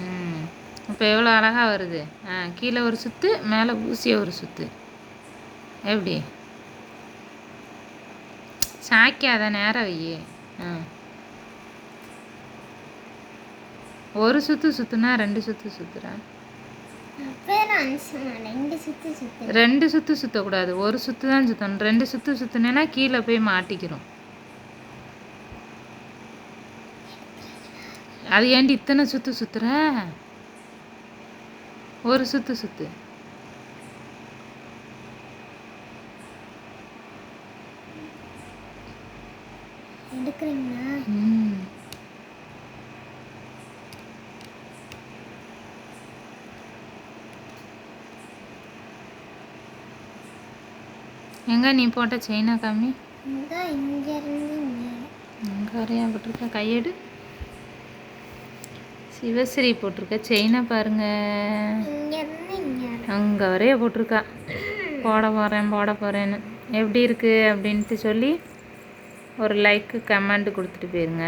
ம். இப்போ எவ்வளோ அழகாக வருது. கீழே ஒரு சுற்று, மேலே ஊசியை ஒரு சுற்று. எப்படி சாய்க்காத நேரம் வை. ஒரு சுற்று சுற்றுனா 2 சுற்று சுற்றுறேன். 2 சுற்று சுற்றக்கூடாது, ஒரு சுற்று தான் சுற்றணும். 2 சுற்று சுற்றுனேன்னா கீழே போய் மாட்டிக்கிறோம். அது ஏண்டி இத்தனை சுற்று சுற்றுற? ஒரு சுற்று சுற்று. எங்க நீ போட்ட செயினா காமி? அங்கே வரையா போட்டிருக்க? கையெடு. சிவஸ்ரீ போட்டிருக்க செயினை பாருங்க. அங்கே வரைய போட்டிருக்கா. போட போகிறேன்னு. எப்படி இருக்குது அப்படின்ட்டு சொல்லி ஒரு லைக்கு கமெண்ட் கொடுத்துட்டு போயிருங்க.